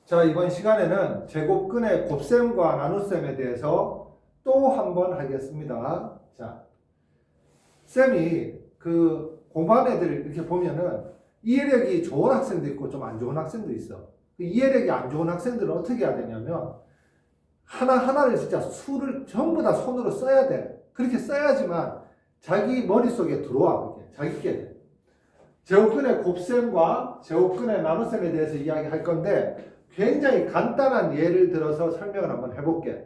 자, 이번 시간에는 제곱근의 곱셈과 나눗셈에 대해서 또 한 번 하겠습니다. 자, 쌤이 공부한 애들 이렇게 보면은 이해력이 좋은 학생도 있고 좀 안 좋은 학생도 있어. 이해력이 안 좋은 학생들은 어떻게 해야 되냐면 하나하나를 진짜 수를 전부 다 손으로 써야 돼. 그렇게 써야지만 자기 머릿속에 들어와. 그게 자기께. 제곱근의 곱셈과 제곱근의 나눗셈에 대해서 이야기할 건데 굉장히 간단한 예를 들어서 설명을 한번 해볼게.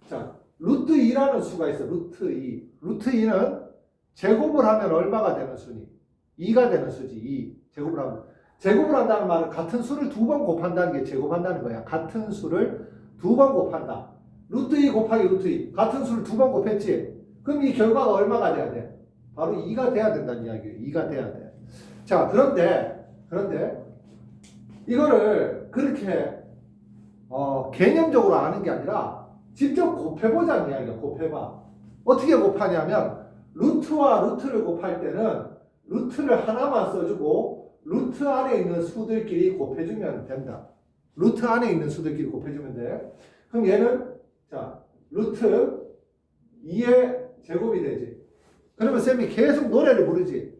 자, 루트 2라는 수가 있어. 루트 2. 루트 2는 제곱을 하면 얼마가 되는 수니? 2가 되는 수지. 2. 제곱을 하면. 제곱을 한다는 말은 같은 수를 두 번 곱한다는 게 제곱한다는 거야. 같은 수를 두 번 곱한다. 루트 2 곱하기 루트 2. 같은 수를 두 번 곱했지? 그럼 이 결과가 얼마가 돼야 돼? 바로 2가 돼야 된다는 이야기예요. 2가 돼야 돼. 자, 그런데 이거를 그렇게 개념적으로 아는 게 아니라 직접 곱해보자는 이야기야. 곱해봐. 어떻게 곱하냐면 루트와 루트를 곱할 때는 루트를 하나만 써주고 루트 안에 있는 수들끼리 곱해주면 된다. 루트 안에 있는 수들끼리 곱해주면 돼. 그럼 얘는 자 루트 2의 제곱이 되지. 그러면 쌤이 계속 노래를 부르지.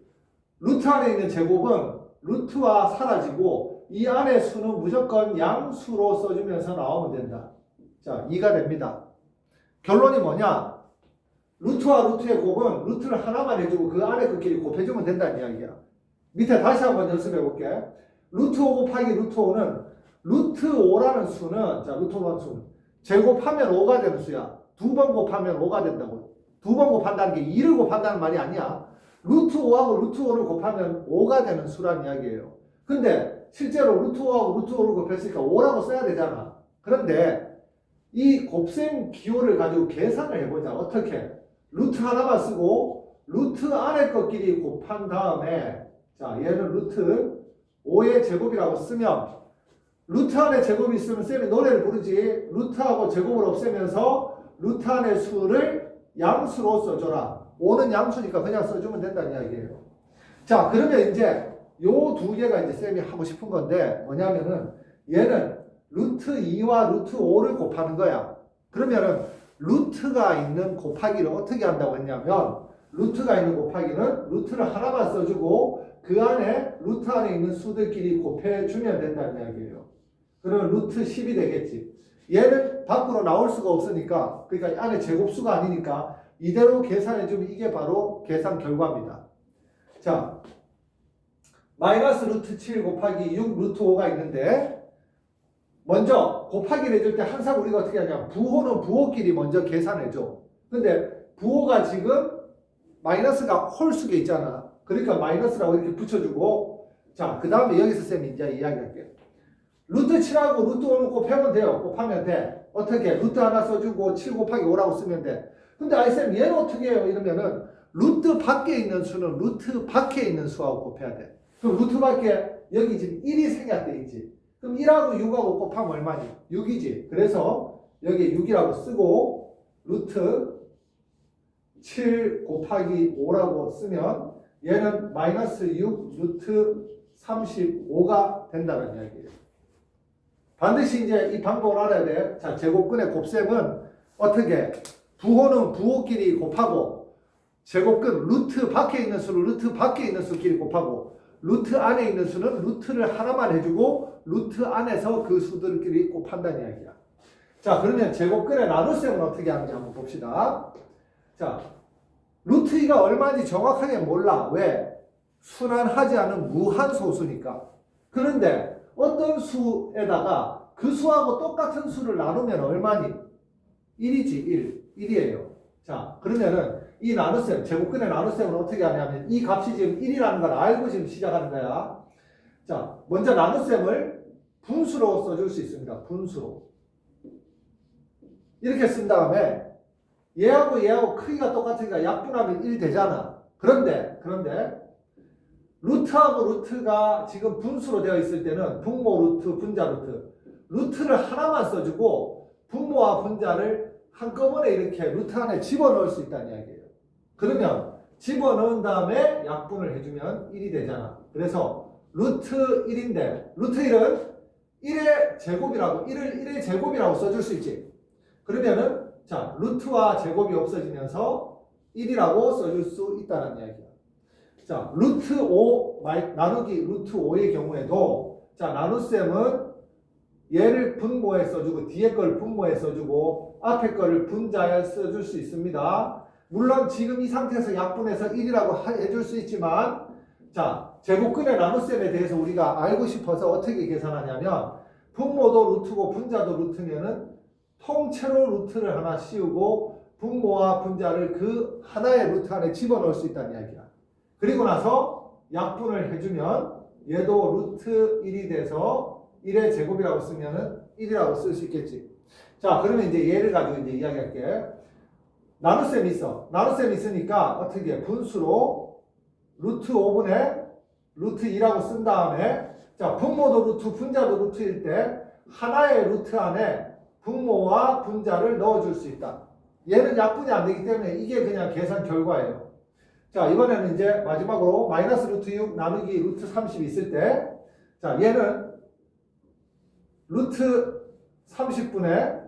루트 안에 있는 제곱은 루트와 사라지고 이 안의 수는 무조건 양수로 써주면서 나오면 된다. 자, 2가 됩니다. 결론이 뭐냐? 루트와 루트의 곱은 루트를 하나만 해주고 그 안에 것끼리 곱해주면 된다는 이야기야. 밑에 다시 한번 연습해 볼게. 루트 5 곱하기 루트 5는 루트 5라는 수는 자, 루트 5라는 수는 제곱하면 5가 되는 수야. 두 번 곱하면 5가 된다고. 두 번 곱한다는 게 2를 곱한다는 말이 아니야. 루트 5하고 루트 5를 곱하면 5가 되는 수란 이야기예요. 근데 실제로 루트 5하고 루트 5를 곱했으니까 5라고 써야 되잖아. 그런데 이 곱셈 기호를 가지고 계산을 해보자. 어떻게? 루트 하나만 쓰고 루트 안에 것끼리 곱한 다음에 자 얘는 루트 5의 제곱이라고 쓰면 루트 안에 제곱이 있으면 쌤이 노래를 부르지. 루트하고 제곱을 없애면서 루트 안의 수를 양수로 써줘라. 5는 양수니까 그냥 써주면 된다는 이야기예요. 자, 그러면 이제 요 두 개가 이제 쌤이 하고 싶은 건데 뭐냐면은 얘는 루트 2와 루트 5를 곱하는 거야. 그러면은 루트가 있는 곱하기를 어떻게 한다고 했냐면 루트가 있는 곱하기는 루트를 하나만 써주고 그 안에 루트 안에 있는 수들끼리 곱해주면 된다는 이야기예요. 그러면 루트 10이 되겠지. 얘는 밖으로 나올 수가 없으니까 그러니까 안에 제곱수가 아니니까 이대로 계산해주면 이게 바로 계산 결과입니다. 자, 마이너스 루트 7 곱하기 6 루트 5가 있는데 먼저 곱하기를 해줄 때 항상 우리가 어떻게 하냐 부호는 부호끼리 먼저 계산해줘. 근데 부호가 지금 마이너스가 홀수게 있잖아. 그러니까 마이너스라고 이렇게 붙여주고 자, 그 다음에 여기서 쌤이 이제 이야기할게요. 루트 7하고 루트 5는 곱하면 돼요. 곱하면 돼. 어떻게? 루트 하나 써주고 7 곱하기 5라고 쓰면 돼. 근데 아이쌤 얘는 어떻게 해요? 이러면은 루트 밖에 있는 수는 루트 밖에 있는 수하고 곱해야 돼. 그럼 루트 밖에 여기 지금 1이 생략돼 있지. 그럼 1하고 6하고 곱하면 얼마니? 6이지. 그래서 여기 6이라고 쓰고 루트 7 곱하기 5라고 쓰면 얘는 마이너스 6 루트 35가 된다는 이야기예요. 반드시 이제 이 방법을 알아야 돼. 자, 제곱근의 곱셈은 어떻게? 부호는 부호끼리 곱하고 제곱근 루트 밖에 있는 수를 루트 밖에 있는 수끼리 곱하고 루트 안에 있는 수는 루트를 하나만 해주고 루트 안에서 그 수들끼리 곱한다는 이야기야. 자, 그러면 제곱근의 나눗셈은 어떻게 하는지 한번 봅시다. 자, 루트 2가 얼마인지 정확하게 몰라. 왜? 순환하지 않은 무한소수니까. 그런데 어떤 수에다가 그 수하고 똑같은 수를 나누면 얼마니? 1이지, 1. 1이에요. 자, 그러면은 이 나눗셈, 제곱근의 나눗셈은 어떻게 하냐면 이 값이 지금 1이라는 걸 알고 지금 시작하는 거야. 자, 먼저 나눗셈을 분수로 써줄 수 있습니다. 분수로. 이렇게 쓴 다음에 얘하고 크기가 똑같으니까 약분하면 1 되잖아. 그런데 루트하고 루트가 지금 분수로 되어 있을 때는 분모 루트, 분자 루트. 루트를 하나만 써주고 분모와 분자를 한꺼번에 이렇게 루트 안에 집어넣을 수 있다는 이야기예요. 그러면 집어넣은 다음에 약분을 해주면 1이 되잖아. 그래서 루트 1인데 루트 1은 1의 제곱이라고 1의 제곱이라고 써줄 수 있지. 그러면은 자 루트와 제곱이 없어지면서 1이라고 써줄 수 있다는 이야기야. 자 루트 5 나누기 루트 5의 경우에도 자 나눗셈은 얘를 분모에 써주고 뒤에 걸 분모에 써주고 앞에 거를 분자에 써줄 수 있습니다. 물론 지금 이 상태에서 약분해서 1이라고 해줄 수 있지만 자 제곱근의 나눗셈에 대해서 우리가 알고 싶어서 어떻게 계산하냐면 분모도 루트고 분자도 루트면은 통째로 루트를 하나 씌우고 분모와 분자를 그 하나의 루트 안에 집어넣을 수 있다는 이야기야. 그리고 나서 약분을 해주면 얘도 루트 1이 돼서 1의 제곱이라고 쓰면은 1이라고 쓸 수 있겠지. 자, 그러면 이제 얘를 가지고 이제 이야기할게. 나눗셈이 있어. 나눗셈이 있으니까 어떻게 해? 분수로 루트 5분의 루트 2라고 쓴 다음에 자, 분모도 루트, 분자도 루트일 때 하나의 루트 안에 분모와 분자를 넣어줄 수 있다. 얘는 약분이 안 되기 때문에 이게 그냥 계산 결과예요. 자, 이번에는 이제 마지막으로 마이너스 루트 6 나누기 루트 30 있을 때 자, 얘는 루트 30분의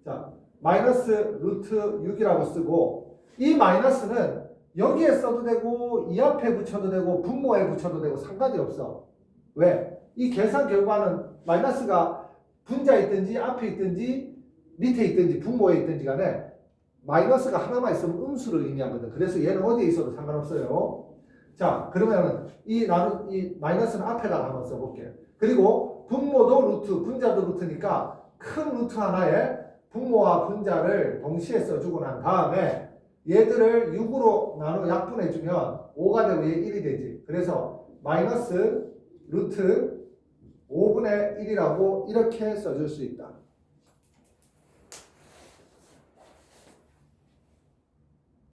자, 마이너스 루트 6이라고 쓰고 이 마이너스는 여기에 써도 되고 이 앞에 붙여도 되고 분모에 붙여도 되고 상관이 없어. 왜? 이 계산 결과는 마이너스가 분자에 있든지 앞에 있든지 밑에 있든지 분모에 있든지 간에 마이너스가 하나만 있으면 음수를 의미하거든. 그래서 얘는 어디에 있어도 상관없어요. 자, 그러면은 이 마이너스는 앞에다가 한번 써볼게요. 그리고 분모도 루트, 분자도 루트니까 큰 루트 하나에 분모와 분자를 동시에 써주고 난 다음에 얘들을 6으로 나눠 약분해주면 5가 되고 얘 1이 되지. 그래서 마이너스 루트 5분의 1이라고 이렇게 써줄 수 있다.